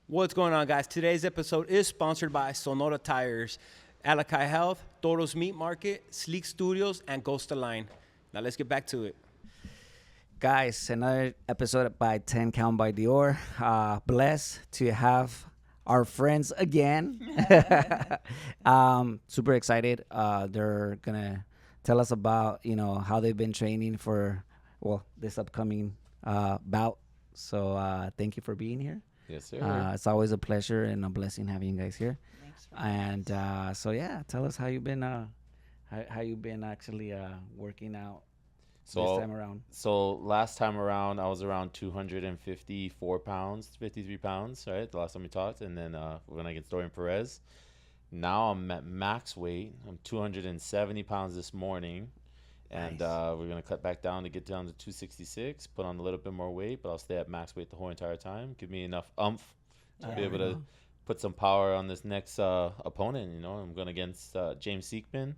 What's going on, guys? Today's episode is sponsored by Sonora Tires, Alakai Health, Toro's Meat Market, Sleek Studios, and Cataline. Now let's get back to it. Guys, another episode by 10 Count by Deor. Blessed to have our friends again. Super excited. They're going to tell us about, how they've been training for, this upcoming bout. So thank you for being here. Yes, sir. It's always a pleasure and a blessing having you guys here. Thanks for And tell us how you've been actually working out this time around. So last time around, I was around 254 pounds, 53 pounds, right? The last time we talked. And then when I get Dorian Perez, now I'm at max weight. I'm 270 pounds this morning. And Nice. we're going to cut back down to get down to 266, put on a little bit more weight, but I'll stay at max weight the whole entire time. Give me enough oomph to be able to put some power on this next opponent. I'm going against James Seekman,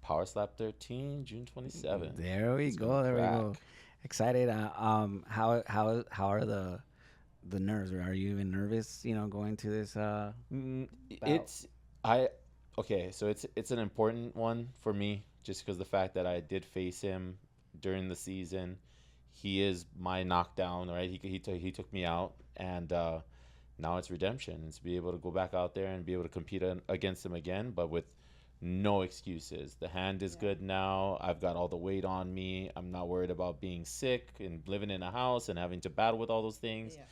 Powerslap 13, June 27th. There we It's go. gonna There we go. crack. Excited. How are the nerves? Are you even nervous? Going to this. So it's an important one for me just because the fact that I did face him during the season. He is my knockdown, right? He took me out, and now it's redemption. It's be able to go back out there and be able to compete against him again, but with no excuses. The hand is good now. I've got all the weight on me. I'm not worried about being sick and living in a house and having to battle with all those things. Yeah.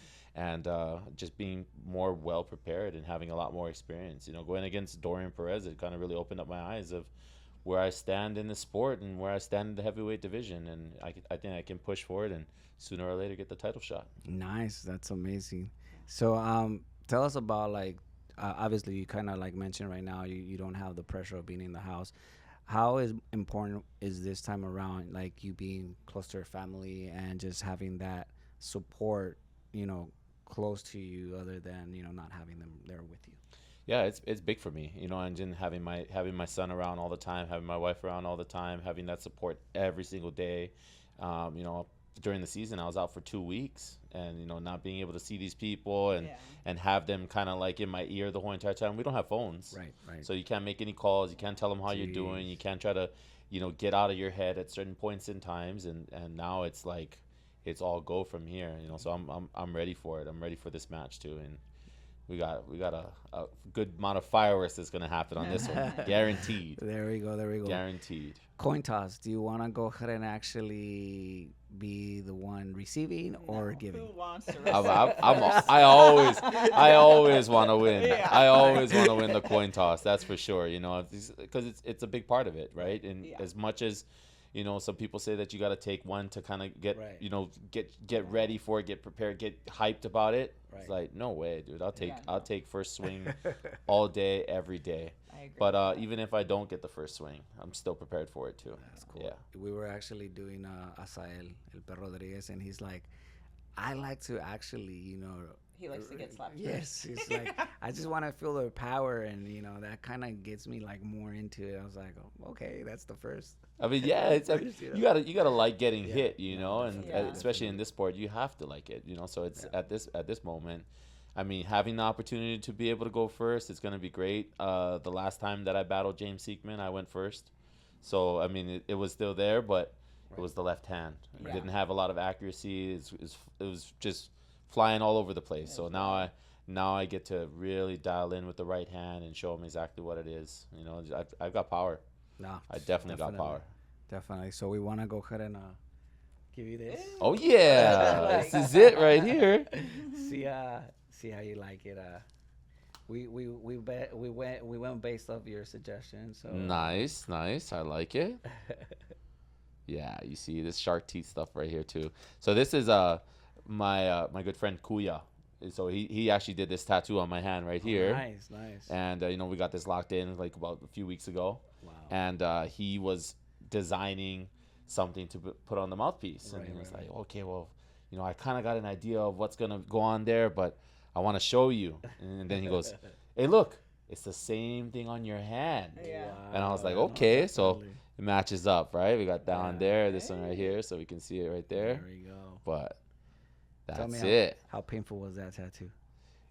And just being more well prepared and having a lot more experience. Going against Dorian Perez, it kind of really opened up my eyes of where I stand in the sport and where I stand in the heavyweight division. And I think I can push forward and sooner or later get the title shot. Nice. That's amazing. So tell us about obviously you kind of mentioned right now you don't have the pressure of being in the house. How important is this time around, you being close to your family and just having that support, close to you, other than not having them there with you? Yeah, it's big for me, and then having my son around all the time, having my wife around all the time, having that support every single day. During the season, I was out for 2 weeks, and not being able to see these people and have them kind of in my ear the whole entire time. We don't have phones, Right. so you can't make any calls. You can't tell them how you're doing. You can't try to, get out of your head at certain points in times. And now it's it's all go from here. So I'm ready for it. I'm ready for this match too, and we got a good amount of fireworks that's gonna happen on this one, guaranteed. There we go. Guaranteed. Coin toss. Do you want to go ahead and actually be the one receiving or giving? Who wants to I always want to win. Yeah. I always want to win the coin toss. That's for sure. Because it's a big part of it, right? And as much as some people say that you got to take one to kind of get get ready for it, get prepared, get hyped about it. Right. It's like, no way, dude. I'll take first swing all day, every day. I agree. But even if I don't get the first swing, I'm still prepared for it too. That's cool. Yeah. We were actually doing Asael, El Perro Rodriguez, and he's like, I like to actually, He likes to get slapped. Yes, it's like I just want to feel the power, and that kind of gets me more into it. I was like, oh, okay, that's the first. I mean, yeah, you gotta like getting hit, and Yeah. especially in this sport, you have to like it, So it's at this moment, I mean, having the opportunity to be able to go first, it's gonna be great. The last time that I battled James Seekman, I went first, so I mean, it was still there, but it was the left hand. It didn't have a lot of accuracy. It was just flying all over the place. So now I get to really dial in with the right hand and show him exactly what it is. I've got power. No, I definitely got power. Definitely. So we want to go ahead and give you this. Oh yeah, this is it right here. See how you like it. We went based off your suggestion. So Nice. I like it. Yeah, you see this shark teeth stuff right here too. So this is my good friend Kuya. So he actually did this tattoo on my hand right here. Nice. And we got this locked in about a few weeks ago. Wow. And he was designing something to put on the mouthpiece, and he was like, okay, well, I kind of got an idea of what's gonna go on there, but I want to show you. And then he goes, hey, look, it's the same thing on your hand. Yeah. Wow. And I was like, No, okay, so definitely. it matches up, right? We got down there, this one right here, so we can see it right there. There we go. But Tell me that's it. How painful was that tattoo?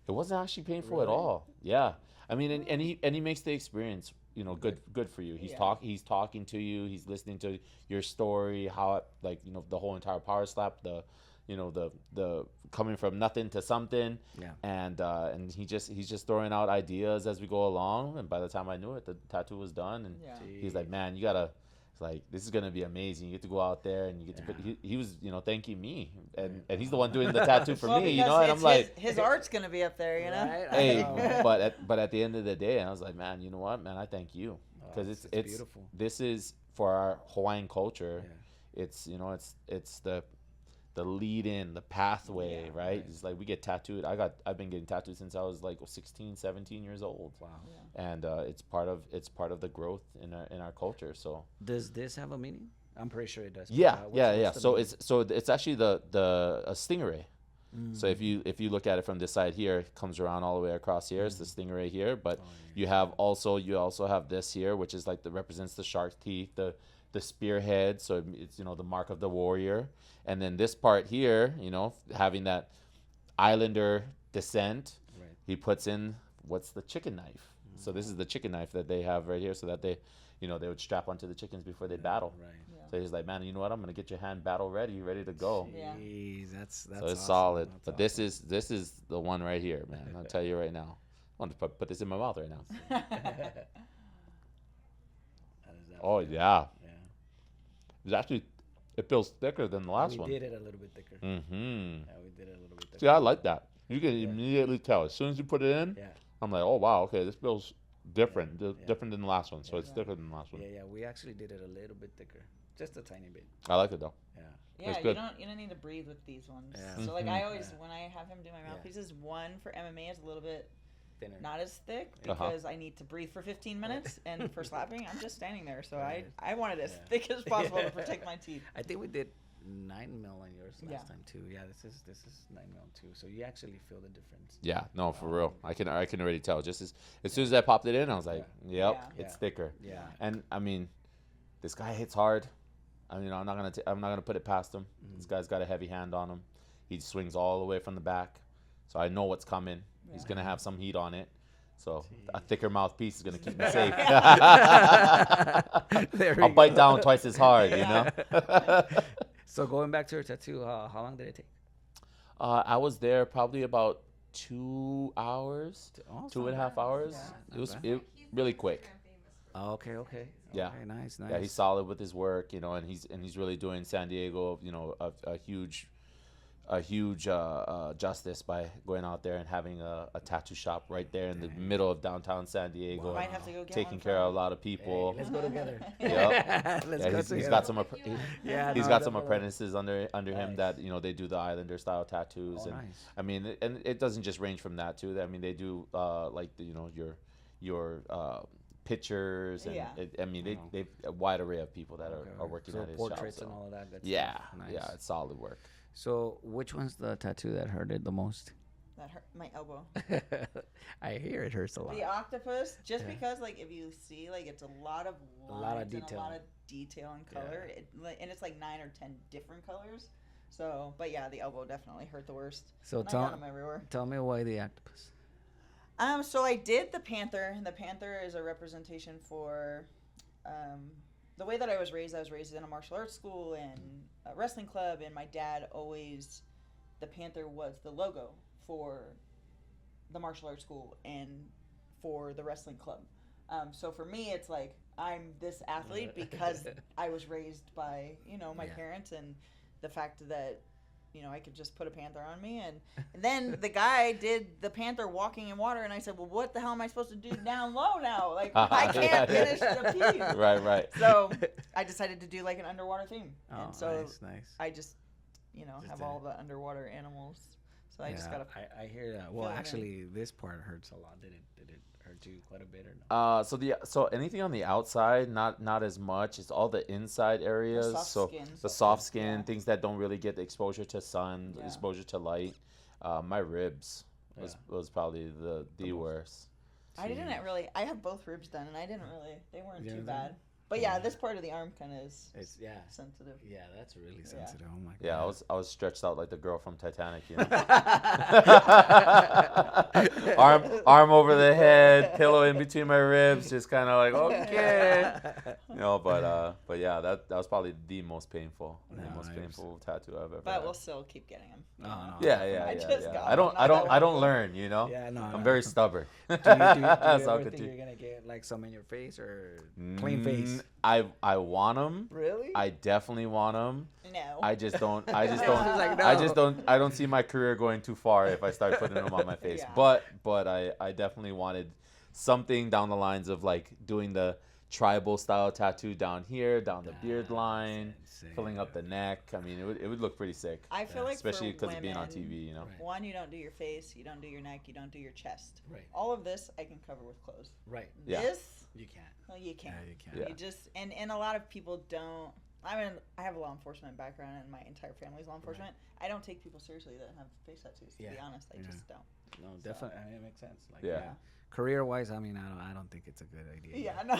It wasn't actually painful at Really? all. Yeah. I mean, and he makes the experience, you know, good for you. He's he's talking to you. He's listening to your story, how like, you know, the whole entire power slap, the, you know, the coming from nothing to something. Yeah. And he's just throwing out ideas as we go along. And by the time I knew it, the tattoo was done. And he's like, man, you gotta. It's like, this is gonna be amazing. You get to go out there and you get to put. He was, you know, thanking me, and he's the one doing the tattoo for me, you know. And I'm like, his art's gonna be up there, you know. Right? hey, but at the end of the day, I was like, man, you know what, man, I thank you, because it's beautiful. This is for our Hawaiian culture. Yeah. It's, you know, it's the lead in, the pathway, right? It's like we get tattooed. I've been getting tattooed since I was like 16, 17 years old. Wow. And it's part of the growth in our culture. So Does this have a meaning? I'm pretty sure it does. yeah. What's the meaning? So it's actually the a stingray. So if you look at it from this side here, it comes around all the way across here. It's the stingray here, but you also have this here, which is like represents the shark's teeth, the spearhead. So it's, you know, the mark of the warrior. And then this part here, you know, having that islander descent, he puts in what's the chicken knife. So this is the chicken knife that they have right here, so that they, you know, they would strap onto the chickens before they battle. Right. So he's like, man, you know what? I'm gonna get your hand battle ready to go. Jeez, that's So it's awesome. solid. That's But awesome. this is the one right here, man. I'll tell you right now. I want to put this in my mouth right now. How does that Oh feel? yeah, Yeah. it's actually, it feels thicker than the last one. We did it a little bit thicker. Mm-hmm. Yeah, we did it a little bit thicker. See, I like that. You can immediately tell as soon as you put it in. Yeah. I'm like, oh wow, okay, this feels different, different than the last one. So it's thicker than the last one. Yeah, we actually did it a little bit thicker, just a tiny bit. I like it though. Yeah. Yeah, It's you good. don't need to breathe with these ones. Yeah. So like I always Yeah. when I have him do my Yeah. mouthpieces, one for MMA is a little bit Thinner. not as thick Uh-huh. because I need to breathe for 15 minutes, and for slapping, I'm just standing there. So Right. I want it as Yeah. thick as possible to protect my teeth. I think we did 9 mil on yours last Yeah. time too. Yeah, this is 9 mil too. So you actually feel the difference. Yeah, no, for real. I can already tell. Just as soon as I popped it in, I was like, yep, Yeah. it's Yeah. thicker. Yeah. And I mean, this guy hits hard. I mean, I'm not gonna put it past him. This guy's got a heavy hand on him. He swings all the way from the back, so I know what's coming. He's gonna have some heat on it. So a thicker mouthpiece is gonna keep me safe. I'll bite down twice as hard, you know. So going back to your tattoo, how long did it take? I was there probably about 2 hours, Oh, 2.5 hours. Not It was bad. really quick. Oh, okay. Yeah. Okay, nice. Yeah, he's solid with his work, you know, and he's really doing San Diego, you know, a huge justice by going out there and having a tattoo shop right there in the middle of downtown San Diego, Might have to go get taking one care from of a lot of people. Let's go together. Yep. Let's Yeah, go he's together. got some Yeah, he's no, got some definitely. apprentices under him that, you know, they do the Islander style tattoos. Oh, And nice. I mean, and it doesn't just range from that too. I mean, they do like you know, your pictures and I mean they a wide array of people that are working so at his shop. portraits So. and all of that. Good Yeah, stuff. Nice. yeah, it's solid work. So which one's the tattoo that hurted the most? That hurt my elbow. I hear it hurts a lot. The octopus, just Yeah. because like if you see like it's a lot of lines lot of and detail. a lot of detail and color, and it's like 9 or 10 different colors. So, but yeah, the elbow definitely hurt the worst. So And I got them everywhere. tell me why the octopus. So I did the panther. The panther is a representation for the way that I was raised. I was raised in a martial arts school and a wrestling club, and my dad always, the panther was the logo for the martial arts school and for the wrestling club. So for me, it's like I'm this athlete because I was raised by, you know, my parents, and the fact that, you know, I could just put a panther on me. And then the guy did the panther walking in water, and I said, well, what the hell am I supposed to do down low now? Like, I can't finish the piece. Right. So I decided to do like an underwater theme. Oh, And so nice. I just, you know, Just have did all the underwater animals. So I just Yeah, got to. I hear that. Well, fill it in. actually, this part hurts a lot. Did it hurt you quite a bit or no? So anything on the outside, not as much. It's all the inside areas. soft So skin. the soft skin, Yeah. things that don't really get the exposure to sun, Yeah. exposure to light. My ribs was probably the worst. I didn't really. I have both ribs done, and I didn't really. They weren't You too didn't? bad. But yeah, this part of the arm kind of is It's sensitive. Yeah, that's really sensitive. Oh my god. Yeah, I was stretched out like the girl from Titanic, you know. arm over the head, pillow in between my ribs, just kind of like, okay. But yeah, that was probably the most painful tattoo I've ever But had. we'll still keep getting them. Yeah. I don't learn, you know. Yeah, no. I'm very stubborn. Do you So ever I'll think continue. you're gonna get like some in your face or clean face? I want them. Really? I definitely want them. No. I just don't. Like, I no. just don't. I don't see my career going too far if I start putting them on my face. Yeah. But I definitely wanted something down the lines of like doing the tribal style tattoo down here, down the beard line, filling up the neck. I mean, it would look pretty sick. I feel like especially because of being on TV, you know. Right. One, you don't do your face, you don't do your neck, you don't do your chest. Right. All of this I can cover with clothes. Right. Yeah. This, You can't. well, you can't. Yeah, you can't. Yeah. You just and a lot of people don't. I mean, I have a law enforcement background, and my entire family's law enforcement. I don't take people seriously that have face tattoos. To be honest, I just don't. No, definitely. I mean, it makes sense. Like, Yeah. Career-wise, I mean, I don't think it's a good idea. Yeah, no.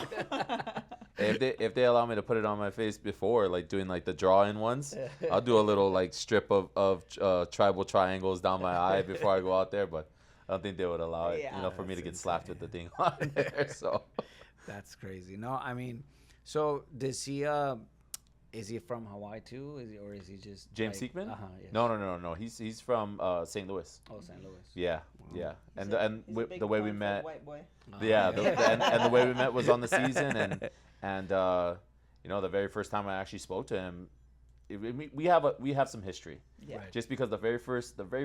If they allow me to put it on my face before, like doing like the draw-in ones, I'll do a little like strip of tribal triangles down my eye before I go out there. But I don't think they would allow it, Yeah. for me to get That's slapped with the thing on there. So That's crazy. No, I mean, so does he? Is he from Hawaii too? Or is he just James like, Seekman? Yes. No. He's from St. Louis. Oh, St. Louis. Yeah, Wow. yeah. He's The way we corn-fed met. white boy. Yeah, and the way we met was on the season, and the very first time I actually spoke to him, we have some history. Yeah. Right. Just because the very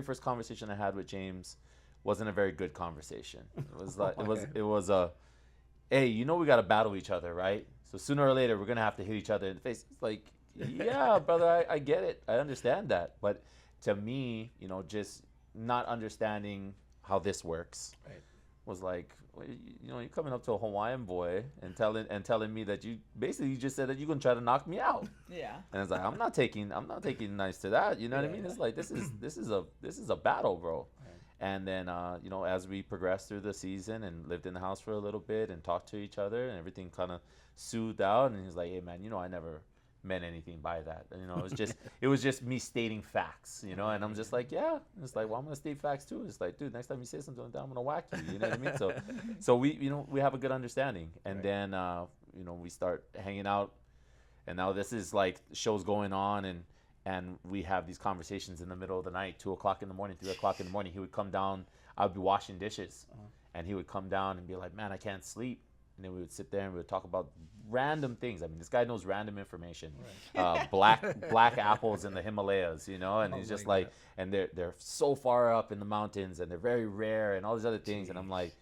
first conversation I had with James wasn't a very good conversation. It was like it was a, hey, we got to battle each other, right? So sooner or later we're gonna have to hit each other in the face. It's like, yeah, brother, I get it, I understand that, but to me, just not understanding how this works. Right. Was like, well, you're coming up to a Hawaiian boy and telling me that you just said that you're gonna try to knock me out. Yeah. And it's like, I'm not taking nice to that. You know what I mean? It's like this is a battle, bro. Right. And then as we progressed through the season and lived in the house for a little bit and talked to each other and everything kind of soothed out, and he's like, hey man, I never meant anything by that. And, it was just me stating facts, and I'm just like, yeah. And it's like, well, I'm gonna state facts too. It's like, dude, next time you say something like that, I'm gonna whack you. You know what I mean? So we have a good understanding, and then we start hanging out, and now this is like shows going on, and we have these conversations in the middle of the night, 2 o'clock in the morning, 3 o'clock in the morning. He would come down. I would be washing dishes, and he would come down and be like, man, I can't sleep. And then we would sit there and we would talk about random things. I mean, this guy knows random information. Right. Black apples in the Himalayas, and he's just like, and they're so far up in the mountains and they're very rare and all these other things. Jeez. And I'm like,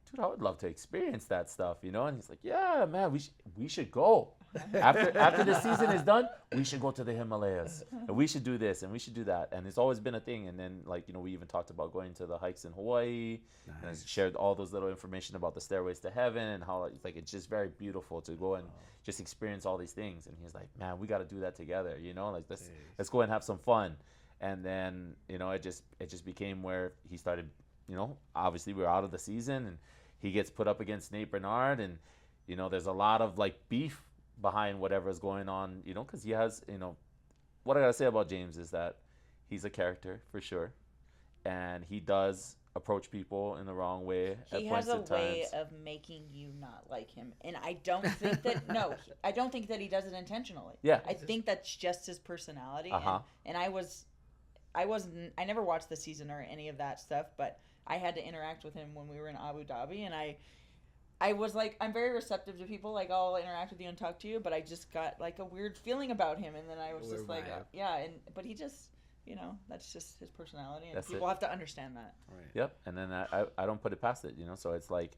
dude, I would love to experience that stuff, And he's like, yeah, man, we should go. After the season is done, we should go to the Himalayas and we should do this and we should do that. And it's always been a thing. And then we even talked about going to the hikes in Hawaii. Nice. And I shared all those little information about the stairways to heaven and how it's just very beautiful to go and just experience all these things. And he's like, man, we got to do that together. Let's go and have some fun. And then it just became where he started. Obviously we're out of the season and he gets put up against Nate Bernard, and there's a lot of beef behind whatever is going on, because he has, what I gotta say about James is that he's a character for sure, and he does approach people in the wrong way at He points has a in times. way of making you not like him, and I don't think that I don't think that he does it intentionally. Yeah, I think that's just his personality. And I never watched the season or any of that stuff, but I had to interact with him when we were in Abu Dhabi, and I was like, I'm very receptive to people. Like, I'll interact with you and talk to you, but I just got like a weird feeling about him, and then I was just like, but he just, that's just his personality, and people have to understand that. Right. Yep, and then I don't put it past it, So it's like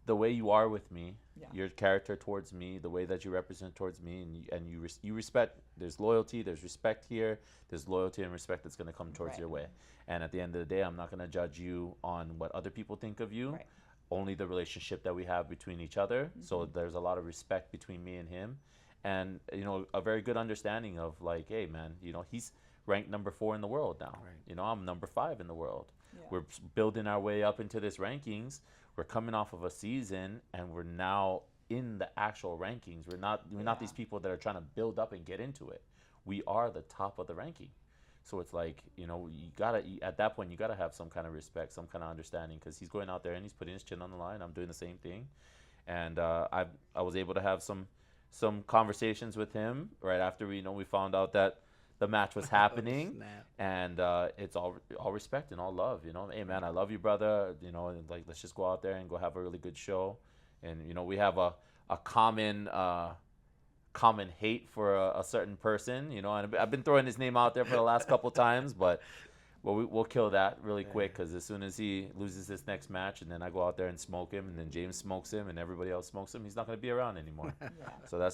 the way you are with me, your character towards me, the way that you represent towards me, and you respect. There's loyalty, there's respect here. There's loyalty and respect that's going to come towards your way. And at the end of the day, I'm not going to judge you on what other people think of you. Right. Only the relationship that we have between each other. Mm-hmm. So there's a lot of respect between me and him, and a very good understanding of like, hey man, he's ranked number 4 in the world now. Right. I'm number 5 in the world. Yeah. We're building our way up into this rankings. We're coming off of a season, and we're now in the actual rankings. We're not these people that are trying to build up and get into it. We are the top of the ranking. So it's like, you at that point, you gotta have some kind of respect, some kind of understanding, because he's going out there and he's putting his chin on the line. I'm doing the same thing, and I was able to have some conversations with him right after we found out that the match was happening, and it's all respect and all love. Hey man, I love you, brother. And like, let's just go out there and go have a really good show. And we have a common hate for a certain person. And I've been throwing his name out there for the last couple times, but we'll kill that really quick, because as soon as he loses this next match, and then I go out there and smoke him, and then James smokes him, and everybody else smokes him, he's not going to be around anymore. So that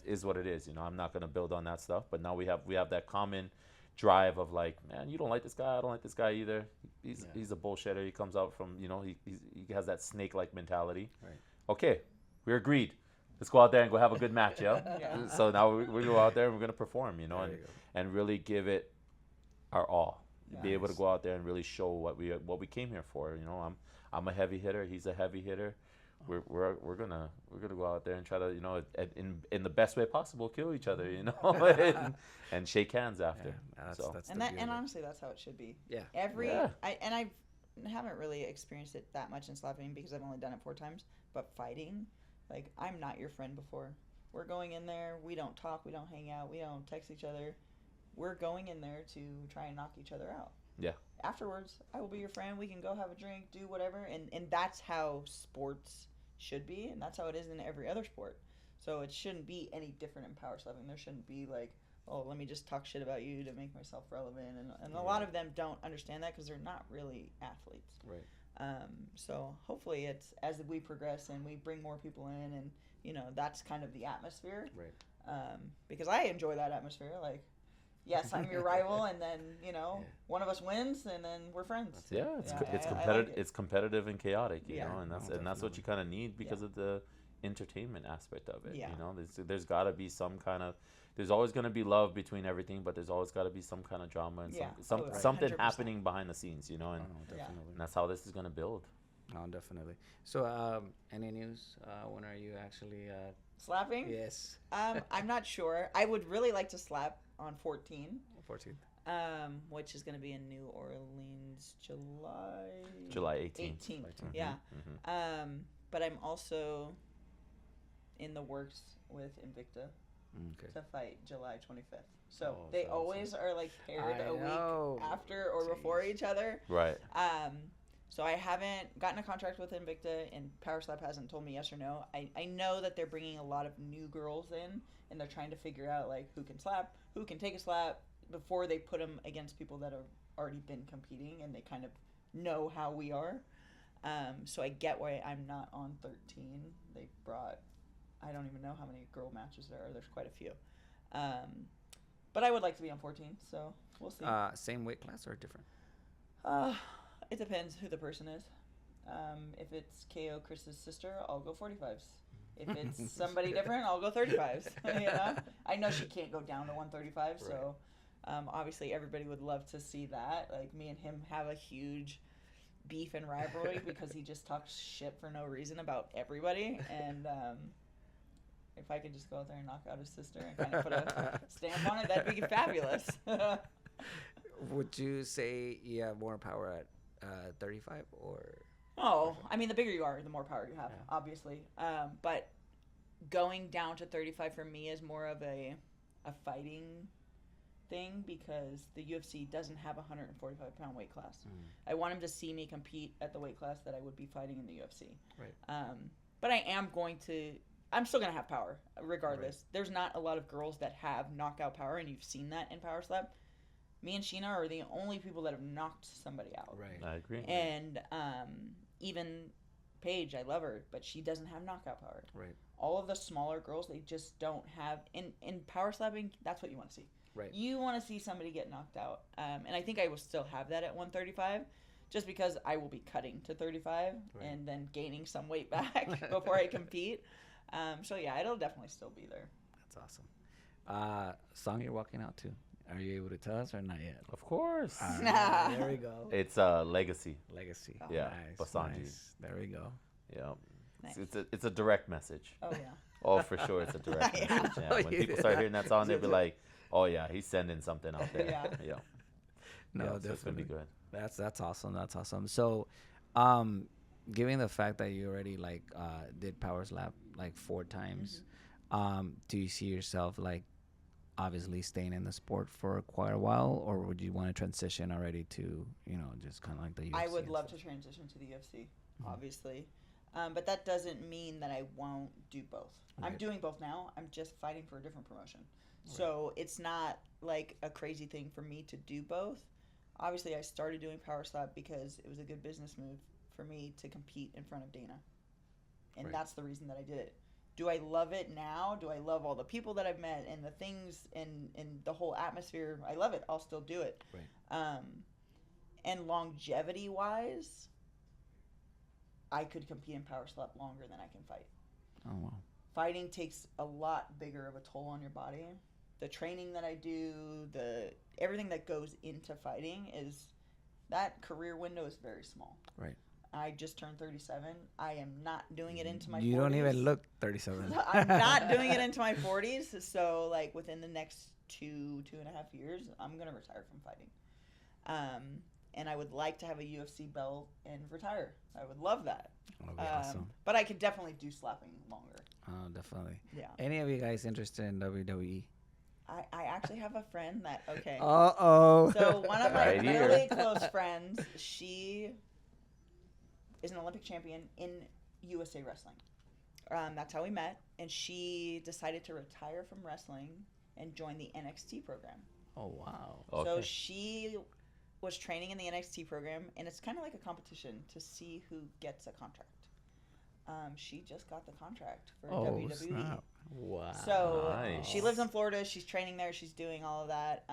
is what it is. I'm not going to build on that stuff. But now we have that common drive of like, man, you don't like this guy, I don't like this guy either. He's a bullshitter. He comes out from he has that snake-like mentality. Right. Okay, we agreed. Let's go out there and go have a good match, yeah. So now we go out there and we're going to perform, and really give it our all. Be able to go out there and really show what we came here for. I'm a heavy hitter. He's a heavy hitter. We're gonna go out there and try to in the best way possible kill each other, and shake hands after. And honestly, that's how it should be. Yeah. I haven't really experienced it that much in slapping because I've only done it 4 times. But fighting, like, I'm not your friend before. We're going in there. We don't talk. We don't hang out. We don't text each other. We're going in there to try and knock each other out. Yeah. Afterwards, I will be your friend. We can go have a drink, do whatever. And that's how sports should be, and that's how it is in every other sport. So it shouldn't be any different in power slapping. There shouldn't be like, oh, let me just talk shit about you to make myself relevant. And a lot of them don't understand that because they're not really athletes. Right. So hopefully it's as we progress and we bring more people in, and that's kind of the atmosphere. Right. Because I enjoy that atmosphere. Like, yes, I'm your rival, and then one of us wins, and then we're friends. It's competitive and chaotic, and that's what you kind of need because of the entertainment aspect of it. There's got to be some kind of. There's always going to be love between everything, but there's always got to be some kind of drama and something 100%. Happening behind the scenes, and that's how this is going to build. Oh, definitely. So, any news? When are you actually slapping? Yes. I'm not sure. I would really like to slap on 14th. Which is going to be in New Orleans, July 18th. Yeah. Mm-hmm. But I'm also in the works with Invicta. To fight July 25th. So they always are like paired a week after or before each other. Right. So I haven't gotten a contract with Invicta, and Powerslap hasn't told me yes or no. I know that they're bringing a lot of new girls in, and they're trying to figure out like who can slap, who can take a slap before they put them against people that have already been competing, and they kind of know how we are. So I get why I'm not on 13. They brought, I don't even know how many girl matches there are. There's quite a few. But I would like to be on 14, so we'll see. Same weight class or different? It depends who the person is. If it's KO Chris's sister, I'll go 45s. If it's somebody different, I'll go 35s. I know she can't go down to 135, so obviously everybody would love to see that. Like, me and him have a huge beef and rivalry because he just talks shit for no reason about everybody, and if I could just go out there and knock out his sister and kind of put a stamp on it, that'd be fabulous. Would you say you have more power at 35 or? Oh, I mean, the bigger you are, the more power you have, obviously. But going down to 35 for me is more of a fighting thing because the UFC doesn't have a 145-pound weight class. I want him to see me compete at the weight class that I would be fighting in the UFC. Right. But I'm still going to have power regardless. Right. There's not a lot of girls that have knockout power, and you've seen that in Powerslap. Me and Sheena are the only people that have knocked somebody out. Right. I agree. And even Paige, I love her, but she doesn't have knockout power. Right. All of the smaller girls, they just don't have. In power slapping, that's what you want to see. Right. You want to see somebody get knocked out. And I think I will still have that at 135, just because I will be cutting to 35 and then gaining some weight back before I compete. So yeah, it'll definitely still be there. That's awesome. Song you're walking out to? Are you able to tell us or not yet? Of course. There we go. It's Legacy. Legacy. Oh, yeah. Nice, nice. There we go. Yeah. Nice. It's a direct message. Oh yeah. Oh, for sure, it's a direct message. Yeah. When people start hearing that song, they'll be like, "Oh yeah, he's sending something out there." Yeah. Yeah. No, Yeah, so it's gonna be definitely. good. That's awesome. That's awesome. So, given the fact that you already like did Power Slap like 4 times, do you see yourself like obviously staying in the sport for quite a while, or would you want to transition already to just kind of like the UFC? I would and love stuff? to transition to the UFC, obviously. But that doesn't mean that I won't do both. I'm Right. doing both now. I'm just fighting for a different promotion. So it's not like a crazy thing for me to do both. Obviously, I started doing Power Slap because it was a good business move for me to compete in front of Dana. And Right. that's the reason that I did it. Do I love it now? Do I love all the people that I've met and the things and the whole atmosphere? I love it. I'll still do it. Right. And longevity wise, I could compete in Power Slap longer than I can fight. Oh wow. Fighting takes a lot bigger of a toll on your body. The training that I do, everything that goes into fighting that career window is very small. Right. I just turned 37. I am not doing it into my 40s. You don't even look 37. I'm not doing it into my 40s. So, like, within the next 2.5 years, I'm going to retire from fighting. And I would like to have a UFC belt and retire. I would love that. That'd be awesome. But I could definitely do slapping longer. Oh, definitely. Yeah. Any of you guys interested in WWE? I actually have a friend that, okay. Uh-oh. So one of my Right here. really close friends, she is an Olympic champion in USA Wrestling. That's how we met. And she decided to retire from wrestling and join the NXT program. Oh, wow. Okay. So she was training in the NXT program, and it's kind of like a competition to see who gets a contract. She just got the contract for WWE. Snap. Wow. So Nice. she lives in Florida. She's training there. She's doing all of that.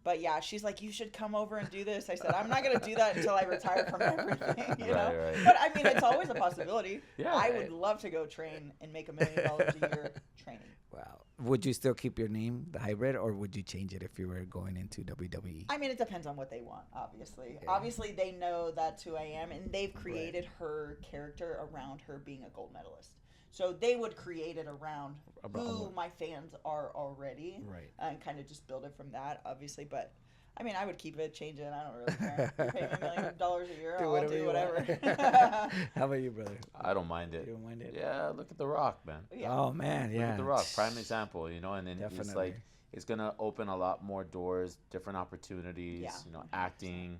But yeah, she's like, you should come over and do this. I said, I'm not going to do that until I retire from everything, you know? Right. But I mean, it's always a possibility. Yeah. I would love to go train and make $1 million a year training. Wow. Would you still keep your name, the hybrid, or would you change it if you were going into WWE? I mean, it depends on what they want, obviously. Yeah. Obviously, they know that's who I am, and they've created her character around her being a gold medalist. So they would create it around who my fans are already, Right. and kind of just build it from that, obviously. But I mean, I would keep it, change it. I don't really care. You pay me $1 million a year, I'll do you whatever. want. How about you, brother? I don't mind it. You don't mind it? Yeah, look at The Rock, man. Yeah. Oh, man, Look yeah. at The Rock, prime example, and then it's Definitely. like it's gonna open a lot more doors, different opportunities, Yeah, 100%. acting,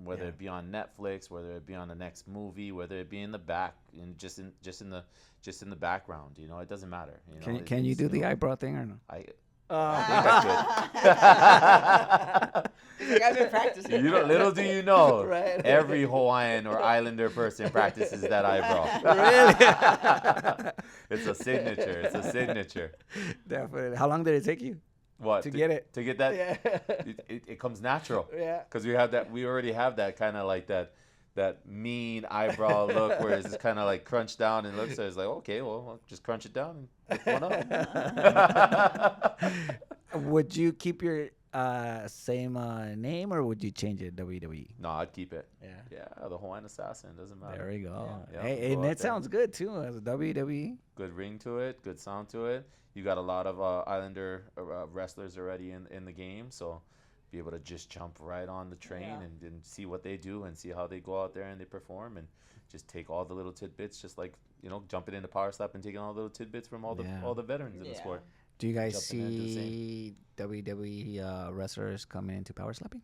whether Yeah. it be on Netflix, whether it be on the next movie, whether it be in the back, and just in the background, it doesn't matter. Can you do the eyebrow thing or no? I Oh. think I could. He's like, I've been practicing. Little do you know, Right. every Hawaiian or Islander person practices that eyebrow. Really? It's a signature. It's a signature. Definitely. How long did it take you What to get it? To get that, Yeah. it comes natural. Yeah. Because we already have that kind of like that mean eyebrow look where it's just kind of like crunched down and looks. So it's like, okay, well, I'll just crunch it down and pick one up. Would you keep your same name or would you change it WWE? No, I'd keep it. Yeah. Yeah, the Hawaiian Assassin, doesn't matter. There we go. Yeah. Hey, Yeah, and go out it there. sounds good too as a WWE. Good ring to it, good sound to it. You got a lot of Islander wrestlers already in the game, so be able to just jump right on the train Yeah. and see what they do and see how they go out there and they perform and just take all the little tidbits, just like jumping into Powerslap and taking all the little tidbits from all the veterans in the Yeah. sport. Do you guys Jumping into the see WWE wrestlers coming into power slapping?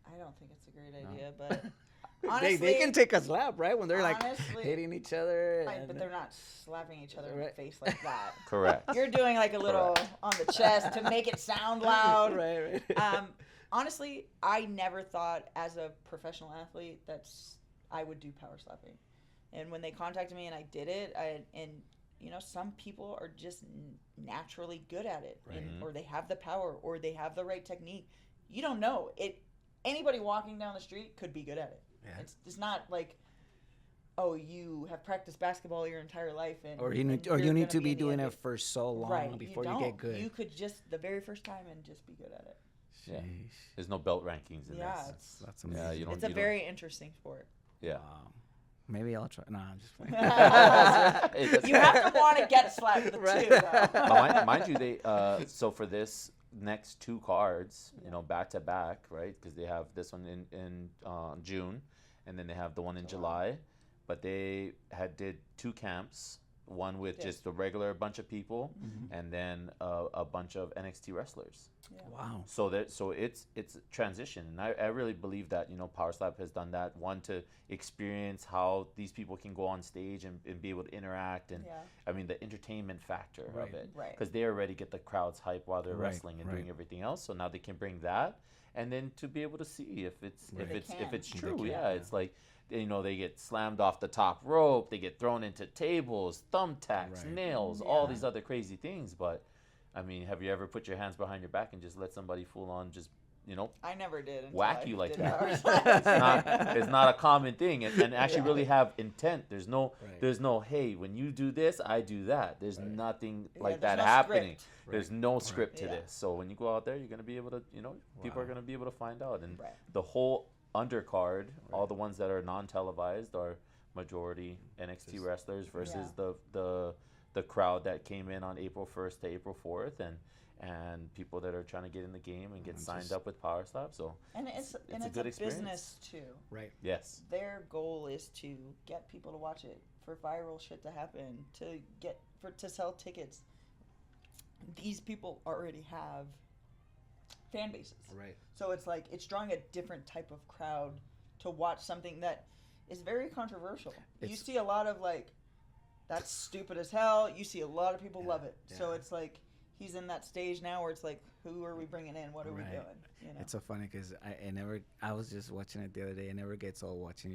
I don't think it's a great No. idea, but they honestly, can take a slap, right? When they're like honestly, hitting each other. but they're not slapping each other in the Right. face like that. Correct. You're doing like a little on the chest to make it sound loud. right. Honestly, I never thought as a professional athlete I would do power slapping. And when they contacted me and I did it, some people are just naturally good at it, Right. or they have the power, or they have the right technique. You don't know it. Anybody walking down the street could be good at it. Yeah. It's not like, oh, you have practiced basketball your entire life, Or you and need you're to gonna be in the doing NBA. it for so long right, before you don't. get good. You could just the very first time and just be good at it. Yeah. Sheesh. There's no belt rankings in Yeah, this. That's Yeah, amazing. you don't. It's a you very interesting sport. Don't, yeah. Wow. Maybe I'll try. No, I'm just playing. Hey, that's- You have to want to get slapped with the Right. two, though. mind you, they so for this next 2 cards, you know, back to back, right? Because they have this one in June, and then they have the one in July. But they did 2 camps, one with just a regular bunch of people, and then a bunch of NXT wrestlers. Yeah. Wow. So it's transition, and I really believe that, you know, Powerslap has done that, one, to experience how these people can go on stage and be able to interact, and I mean the entertainment factor of it, Right. because they already get the crowds hype while they're Right, wrestling and right. doing everything else. So now they can bring that, and then to be able to see if it's if it's They true. can, Yeah, it's like, you know, they get slammed off the top rope, they get thrown into tables, thumbtacks, Right. nails, all these other crazy things. But I mean, have you ever put your hands behind your back and just let somebody full on just, you know, I never did. Until whack I you like did that? Powerslap. It's not a common thing, and actually really have intent. There's no Right. hey, when you do this, I do that. There's nothing like there's that no happening. script. There's no script to Yeah. this. So when you go out there, you're gonna be able to, you know, people are gonna be able to find out. And Right. the whole undercard, all the ones that are non-televised, are majority NXT wrestlers versus the crowd that came in on April 1st to April 4th, and people that are trying to get in the game and get signed up with Powerslap. So And it's a good experience. business too. Right. yes, Their goal is to get people to watch it, for viral shit to happen, to sell tickets. These people already have fan bases. Right. So it's like it's drawing a different type of crowd to watch something that is very controversial. You It's- see a lot of like, that's stupid as hell. You see a lot of people love it. So yeah. it's like he's in that stage now where it's like, who are we bringing in? What are we Right. doing? You know? It's so funny because I was just watching it the other day. I never gets old watching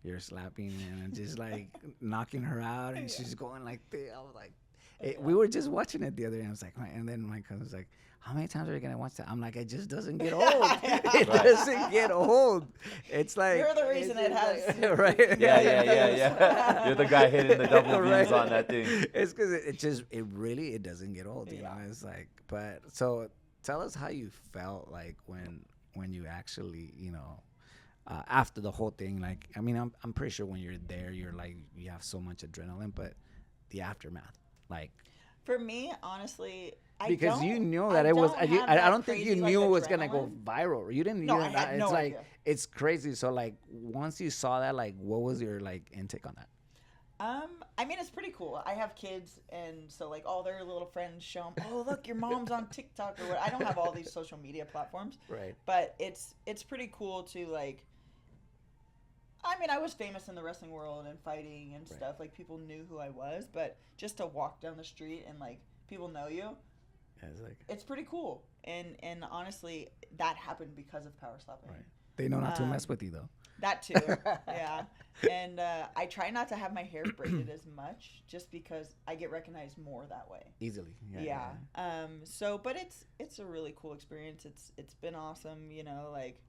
your slapping and just like knocking her out, and she's going like this. I was like, we were just watching it the other day. And I was like, and then my cousin was like, how many times are we gonna watch that? I'm like, it just doesn't get old. It doesn't get old. It's like You're the reason it has. right. yeah. You're the guy hitting the double V's on that thing. It's because it really doesn't get old. You know, it's like, but so tell us how you felt like when you actually, you know, after the whole thing. Like, I mean, I'm pretty sure when you're there, you're like, you have so much adrenaline, but the aftermath, like. For me, honestly, Because you knew that it was. I don't think you knew it was gonna go adrenaline. viral. You didn't. No, you I didn't had no it's like idea. it's crazy. So like once you saw that, like what was your like intake on that? I mean, it's pretty cool. I have kids, and so like all their little friends show them, oh look, your mom's on TikTok or what. I don't have all these social media platforms, Right. but it's pretty cool to like. I mean, I was famous in the wrestling world and fighting and stuff. Like people knew who I was, but just to walk down the street and like people know you, Yeah, it's like it's pretty cool. And honestly, that happened because of Powerslapping. right. They know not to mess with you though. That too, yeah. And I try not to have my hair braided as much, just because I get recognized more that way. Easily. Yeah. So, but it's a really cool experience. It's been awesome. You know, like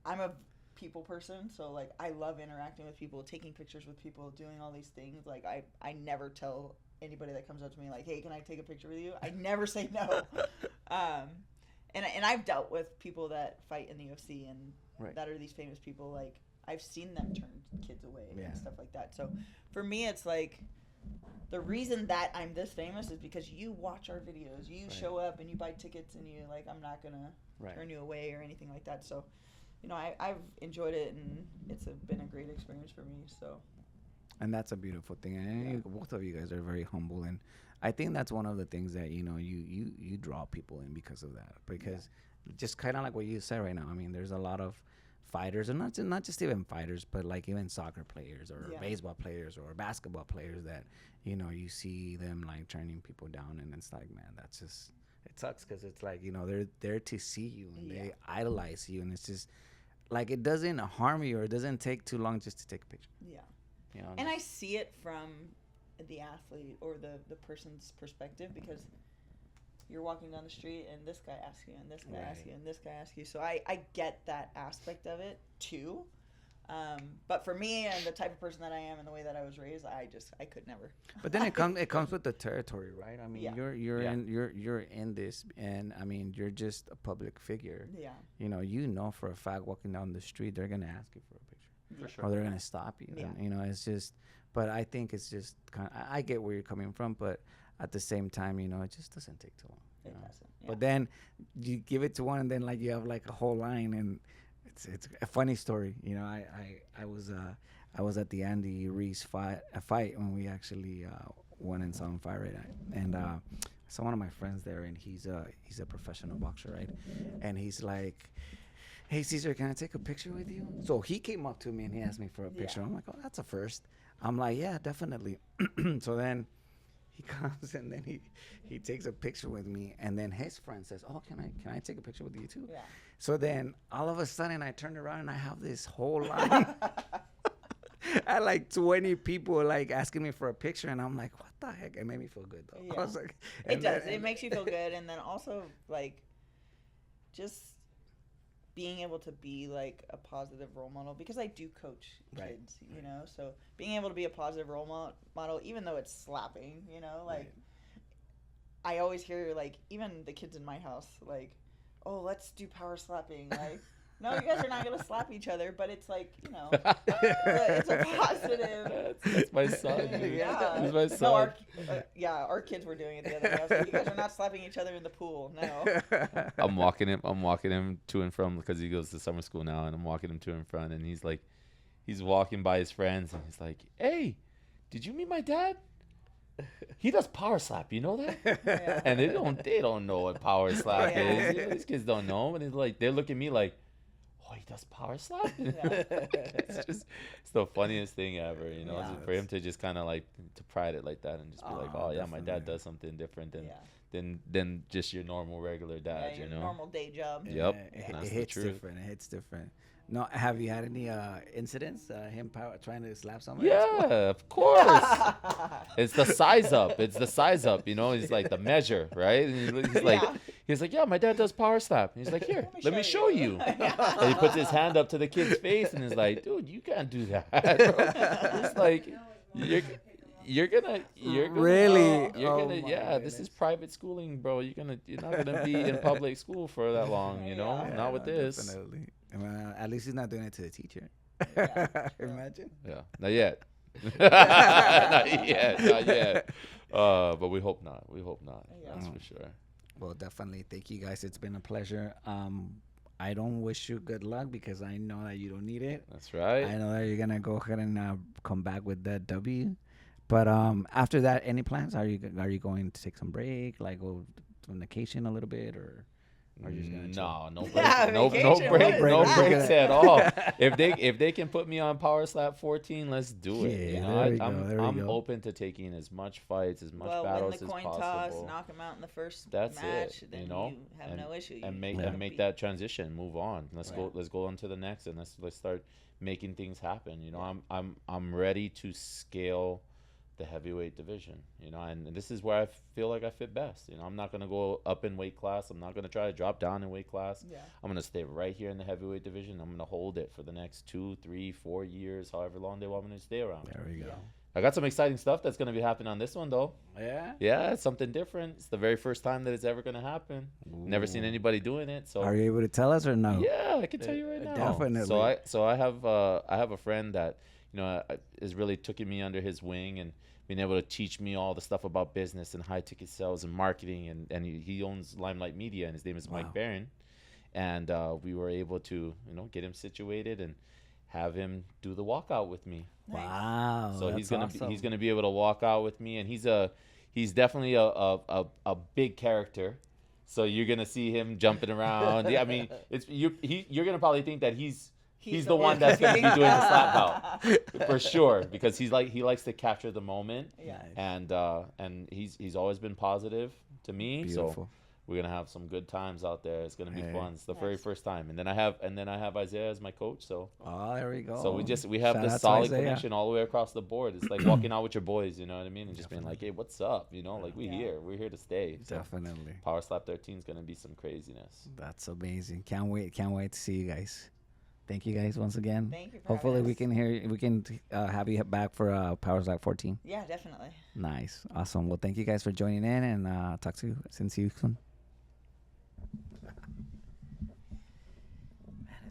I'm a people person, so like I love interacting with people, taking pictures with people, doing all these things. Like I never tell anybody that comes up to me like, hey, can I take a picture with you? I never say no. And I've dealt with people that fight in the UFC and that are these famous people. Like I've seen them turn kids away and stuff like that. So for me, it's like the reason that I'm this famous is because you watch our videos, you show up and you buy tickets, and you like, I'm not gonna turn you away or anything like that. So, you know, I've enjoyed it, and it's been a great experience for me. So. And that's a beautiful thing. And both of you guys are very humble, and I think that's one of the things that you draw people in because of that. Because just kind of like what you said right now. I mean, there's a lot of fighters, and not just even fighters, but like even soccer players or baseball players or basketball players that you see them like turning people down, and it's like, man, that's just, it sucks because it's like they're there to see you and they idolize you, and it's just like it doesn't harm you or it doesn't take too long just to take a picture. Yeah. And I see it from the athlete or the person's perspective, because you're walking down the street and this guy asks you and this guy asks you and this guy asks you. So I get that aspect of it too. But for me and the type of person that I am and the way that I was raised, I could never. But then it comes with the territory, right? I mean, you're in this, and I mean, you're just a public figure. Yeah. For a fact, walking down the street, they're gonna ask you for a picture. For sure. Or they're gonna stop you. Yeah. And, it's just. But I think it's just kind of. I get where you're coming from, but at the same time, it just doesn't take too long. It doesn't. Yeah. But then you give it to one, and then like you have like a whole line, and it's a funny story. You know, I was at the Andy Reese fight when we actually went and saw him fight, right? And I saw one of my friends there, and he's a professional boxer, right? And he's like, "Hey, Caesar, can I take a picture with you?" So he came up to me and he asked me for a picture. I'm like, "Oh, that's a first." I'm like, "Yeah, definitely." So then he comes and then he takes a picture with me, and then his friend says, "Oh, can I take a picture with you too?" Yeah. So then all of a sudden I turned around and I have this whole line. I had like 20 people like asking me for a picture, and I'm like, what the heck? It made me feel good though. Yeah. I was like, It does. It makes you feel good, and then also like just being able to be like a positive role model, because I do coach kids, you know, so being able to be a positive role model, even though it's slapping, you know, like I always hear like even the kids in my house like, oh, let's do power slapping, like no, you guys are not gonna slap each other, but it's like, you know, it's a positive. That's my son. Dude. Yeah, That's my son. No, our kids were doing it the other day. I was like, you guys are not slapping each other in the pool. No. I'm walking him to and from, because he goes to summer school now, and I'm walking him to and from, and he's walking by his friends, and he's like, "Hey, did you meet my dad? He does power slap, you know that?" Yeah. And they don't know what power slap is. You know, these kids don't know, and they're looking at me like, "Oh, he does power slap?" It's the funniest thing ever, you know. Yeah, for him to just kind of like to pride it like that and just be like, "Oh yeah, my dad does something different than just your normal regular dad," your you know. normal day job. Yep. It hits different. It hits different. No, have you had any incidents? Him trying to slap someone? Yeah, of course. It's the size up. You know, it's like the measure, right? And he's like, "Yeah, my dad does power slap." And he's like, "Here, let me show you." And he puts his hand up to the kid's face and he's like, "Dude, you can't do that." It's like you're gonna really? This is private schooling, bro. You're not gonna be in public school for that long, you know. Yeah, not with this. Definitely. At least he's not doing it to the teacher. Imagine. Yeah, not yet. Not yet. But we hope not. That's for sure. Well, definitely. Thank you guys. It's been a pleasure. I don't wish you good luck because I know that you don't need it. That's right. I know that you're gonna go ahead and come back with that W. But after that, any plans? Are you going to take some break, like go on vacation a little bit, or are you just gonna no break, no breaks at all. If they can put me on Powerslap 14, let's do it. I'm open to taking as much fights, as much battles as possible. Win the coin toss, knock him out in the first match. Then you have no issue. And make that transition, move on. Let's go on to the next, and let's start making things happen. You know, I'm ready to scale the heavyweight division, you know, and this is where I feel like I fit best. You know, I'm not going to go up in weight class. I'm not going to try to drop down in weight class. I'm going to stay right here in the heavyweight division. I'm going to hold it for the next 2, 3, 4 years, however long they want me to stay around. There we go. I got some exciting stuff that's going to be happening on this one, though. Yeah? Yeah, it's something different. It's the very first time that it's ever going to happen. Ooh. Never seen anybody doing it. So are you able to tell us or no? Yeah, I can tell you right now. Definitely. So I have a friend that, you know, is really taking me under his wing and being able to teach me all the stuff about business and high ticket sales and marketing, and he owns Limelight Media, and his name is Mike Barron, and we were able to, you know, get him situated and have him do the walkout with me. Wow! So he's gonna be able to walk out with me, and he's definitely a big character. So you're gonna see him jumping around. Yeah, I mean, you're gonna probably think that he's the one that's going to be doing the slap out for sure, because he likes to capture the moment. Yeah. And he's always been positive to me. Beautiful. So we're going to have some good times out there. It's going to be fun. It's the very first time. And then I have Isaiah as my coach. So there we go. So we have this solid connection all the way across the board. It's like walking out with your boys, you know what I mean? And just being like, "Hey, what's up?" You know, like we're here to stay. So Definitely. Powerslap 13 is going to be some craziness. That's amazing. Can't wait to see you guys. Thank you guys once again. Thank you for Hopefully having we can have you back for Powerslap 14. Yeah, definitely. Nice. Awesome. Well, thank you guys for joining in, and see you soon.